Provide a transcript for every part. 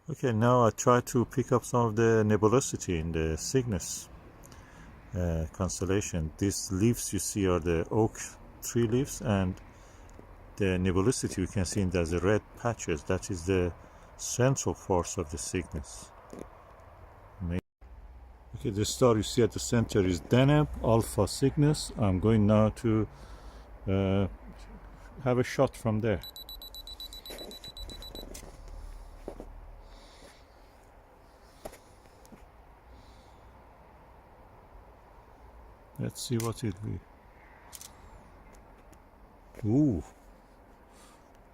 Okay, now I try to pick up some of the nebulosity in the Cygnus constellation. These leaves you see are the oak tree leaves, and the nebulosity you can see as the red patches. That is the central force of the Cygnus. Okay, the star you see at the center is Deneb Alpha Cygnus. I'm going now to have a shot from there. Let's see what it will be. Ooh,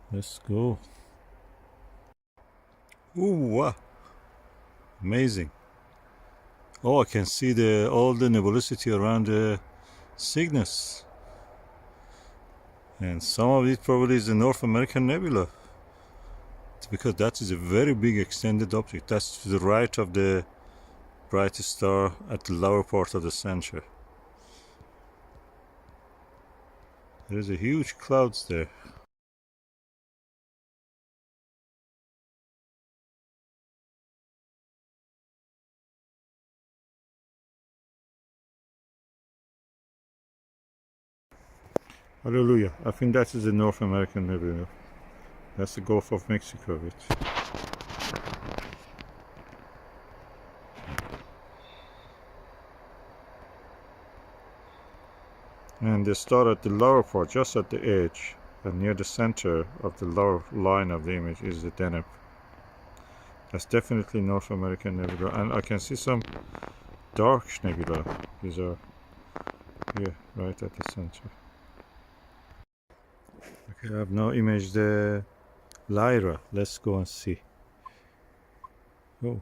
let's go. Ooh, wow. Amazing. Oh, I can see all the nebulosity around the Cygnus. And some of it probably is the North American Nebula. It's because that is a very big extended object. That's to the right of the brightest star at the lower part of the center. There's a huge clouds there. Hallelujah. I think that is the North American Nebula. That's the Gulf of Mexico. And the star at the lower part, just at the edge, and near the center of the lower line of the image is the Deneb. That's definitely North American Nebula. And I can see some dark nebula. These are here, right at the center. Okay, I have now imaged the Lyra. Let's go and see. Oh,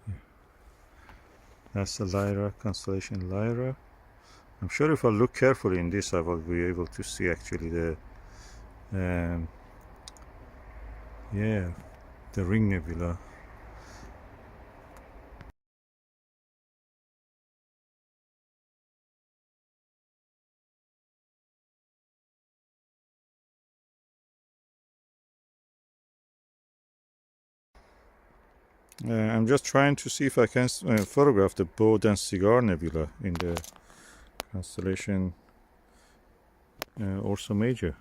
yeah. That's the Lyra, Constellation Lyra. I'm sure if I look carefully in this, I will be able to see actually the, yeah, the Ring Nebula. I'm just trying to see if I can photograph the Boat and Cigar Nebula in the constellation Ursa Major.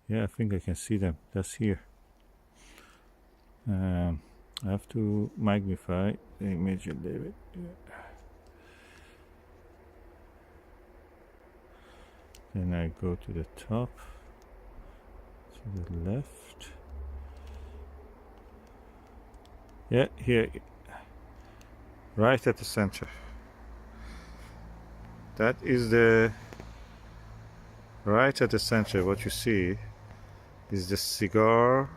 Yeah, I think I can see them. That's here. I have to magnify the image a little bit. Yeah. Then I go to the top, to the left. Yeah, here, right at the center. That is the, right at the center, what you see is the cigar,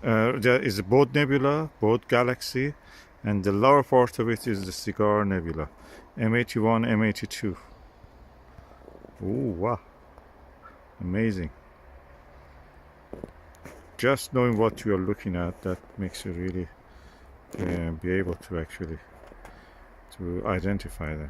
there is the Boat Nebula, Boat Galaxy, and the lower part of it is the Cigar Nebula, M81, M82. Ooh, wow, amazing. Just knowing what you are looking at, that makes you really be able to actually to identify them.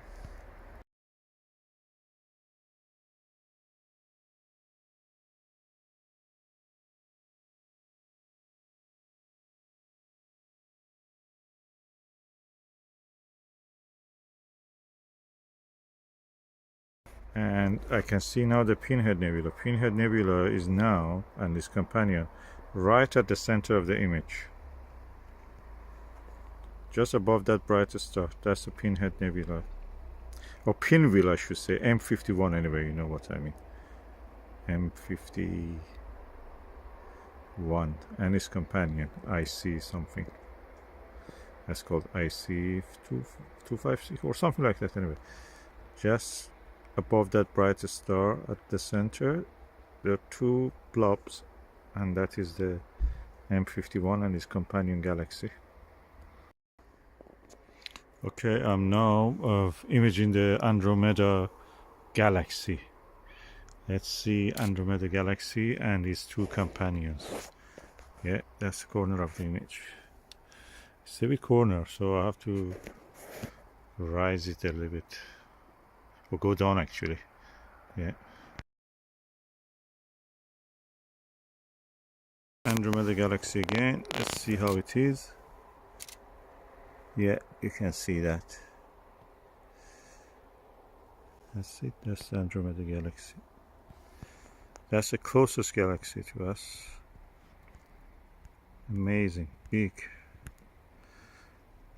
And I can see now the Pinhead Nebula. Pinhead Nebula is now, and its companion, right at the center of the image. Just above that brightest star. That's the Pinhead Nebula. Or Pinwheel, I should say. M51 anyway, you know what I mean. M51. And its companion, IC something. That's called IC 256 or something like that anyway. Just above that brightest star at the center, there are two blobs, and that is the M51 and its companion galaxy. Okay, I'm now imaging the Andromeda galaxy. Let's see Andromeda galaxy and its two companions. Yeah, that's the corner of the image. It's a bit corner, so I have to rise it a little bit. Or go down actually. Yeah. Andromeda Galaxy again. Let's see how it is. Yeah, you can see that. That's it. That's the Andromeda Galaxy. That's the closest galaxy to us. Amazing, big.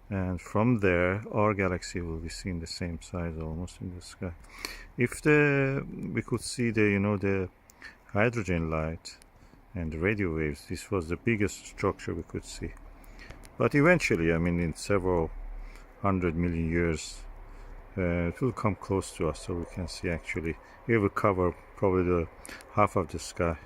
And from there, our galaxy will be seen the same size almost in the sky. If we could see the hydrogen light and the radio waves, this was the biggest structure we could see. But eventually, I mean, in several 100 million years, it will come close to us, so we can see actually. It will cover probably the half of the sky.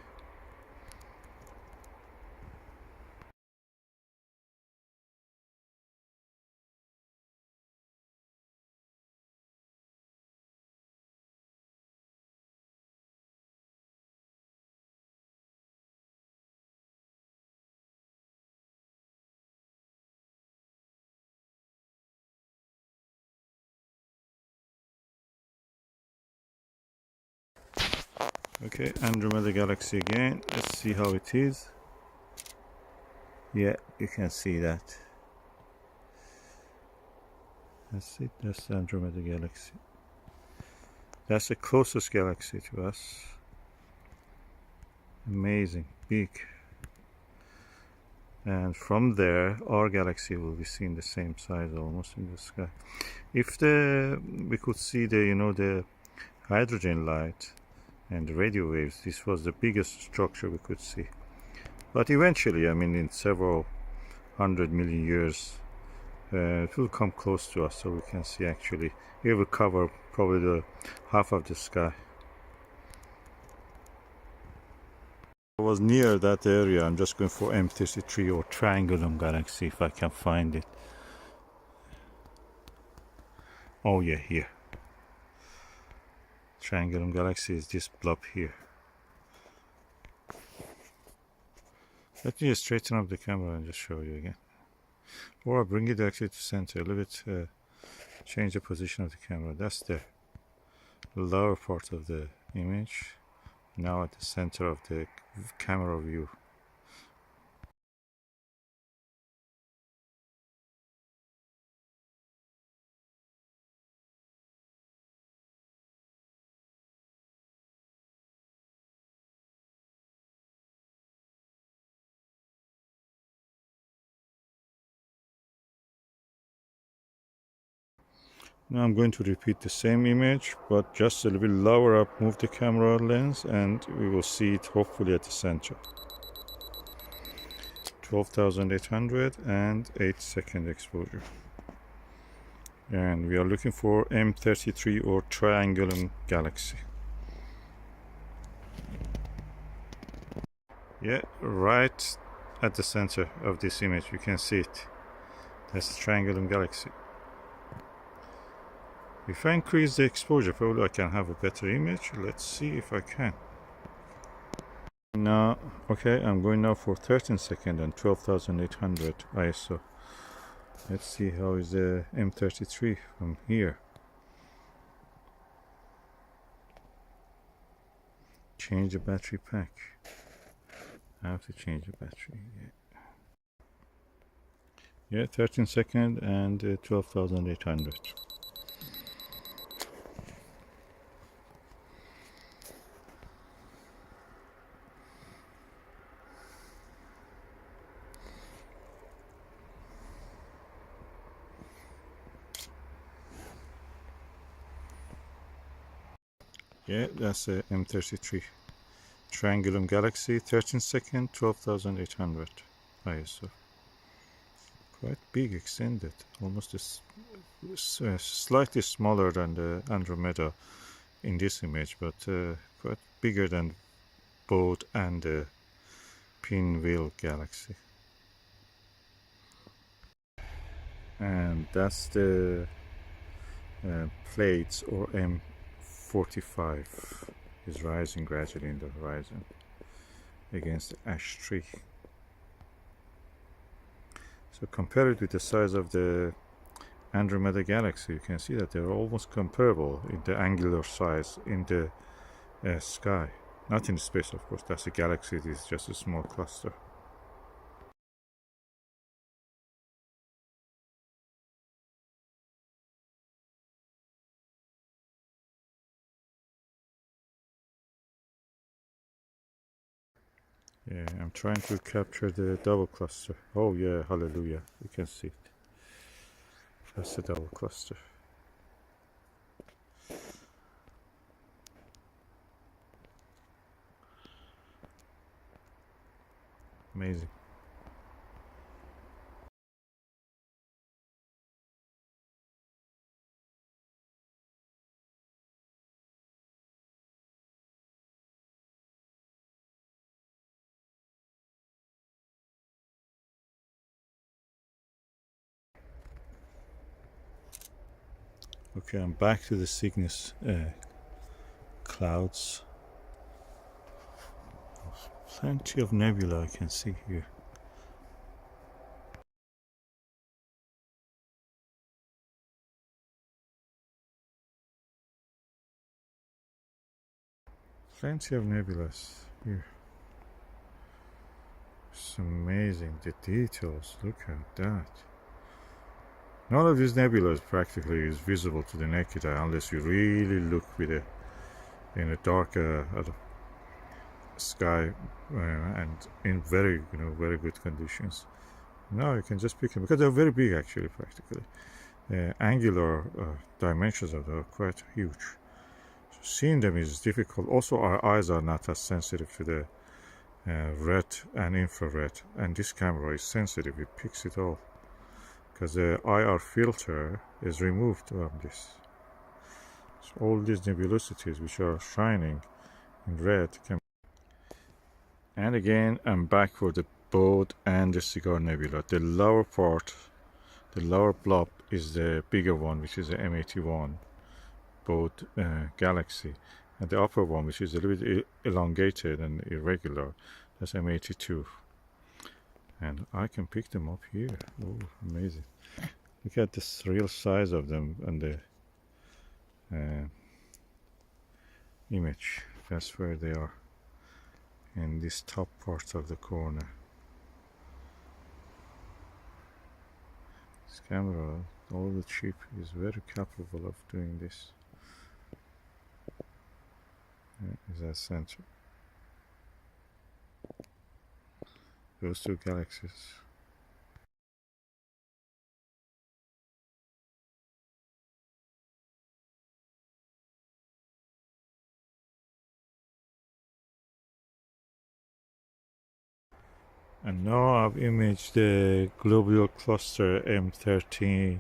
Okay, Andromeda Galaxy again. Let's see how it is. Yeah, you can see that. That's it. That's the Andromeda Galaxy. That's the closest galaxy to us. Amazing, big. And from there, our galaxy will be seen the same size almost in the sky. If we could see the hydrogen light and the radio waves, this was the biggest structure we could see. But eventually, I mean, in several 100 million years, it will come close to us, so we can see actually. It will cover probably the half of the sky. I was near that area. I'm just going for M33 or Triangulum Galaxy if I can find it. Oh yeah, here. Triangulum Galaxy is this blob here. Let me just straighten up the camera and just show you again. Or I'll bring it actually to center a little bit. Change the position of the camera. That's the lower part of the image. Now at the center of the camera view. Now I'm going to repeat the same image, but just a little bit lower up, move the camera lens, and we will see it hopefully at the center. 12,800 and 8-second exposure. And we are looking for M33 or Triangulum Galaxy. Yeah, right at the center of this image, you can see it. That's the Triangulum Galaxy. If I increase the exposure, probably I can have a better image. Let's see if I can. Now, okay, I'm going now for 13-second and 12,800 ISO. Let's see how is the M33 from here. Change the battery pack. I have to change the battery. Yeah, 13-second and 12,800. Yeah, that's a M33 Triangulum Galaxy, 13-second, 12,800 ISO. Quite big, extended, almost slightly smaller than the Andromeda in this image, but quite bigger than both and the Pinwheel Galaxy. And that's the plates or M45 is rising gradually in the horizon against the ash tree. So compared with the size of the Andromeda Galaxy, you can see that they're almost comparable in the angular size in the sky. Not in space, of course. That's a galaxy. It is just a small cluster. Yeah, I'm trying to capture the double cluster. Oh yeah, hallelujah, you can see it. That's the double cluster. Amazing. Okay, I'm back to the Cygnus clouds. Plenty of nebula I can see here. Plenty of nebulas here. It's amazing, the details, look at that. None of these nebulas practically is visible to the naked eye unless you really look with a in a dark sky and in very very good conditions. Now you can just pick them because they're very big actually practically. Angular dimensions of them are quite huge. So seeing them is difficult. Also, our eyes are not as sensitive to the red and infrared, and this camera is sensitive. It picks it all because the IR filter is removed from this. So all these nebulosities which are shining in red can. And again, I'm back for the Bode and the Cigar Nebula. The lower part, the lower blob is the bigger one, which is the M81 Bode Galaxy, and the upper one, which is a little bit elongated and irregular, that's M82. And I can pick them up here. Oh, amazing. Look at this real size of them and the image. That's where they are, in this top part of the corner. This camera, all the chip, is very capable of doing this. Is that center? Those two galaxies. And now I've imaged the globular cluster M13,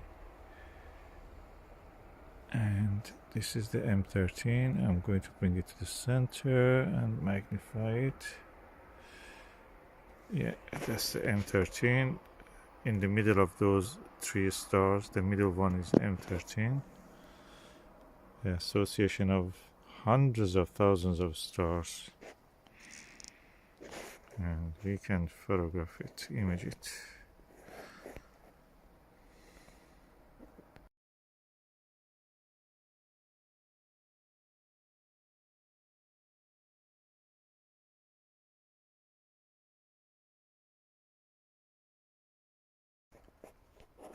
and this is the M13. I'm going to bring it to the center and magnify it. Yeah, that's the M13. In the middle of those three stars, the middle one is M13. The association of hundreds of thousands of stars. And we can photograph it, image it.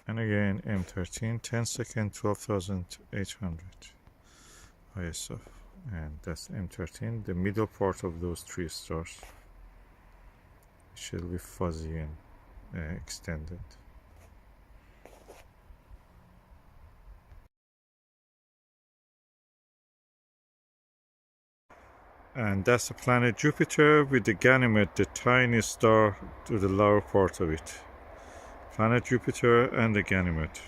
And again, M13, 10 second, 12,800 ISO. And that's M13, the middle part of those three stars. It should be fuzzy and extended. And that's the planet Jupiter with the Ganymede, the tiny star to the lower part of it. Planet Jupiter and the Ganymede.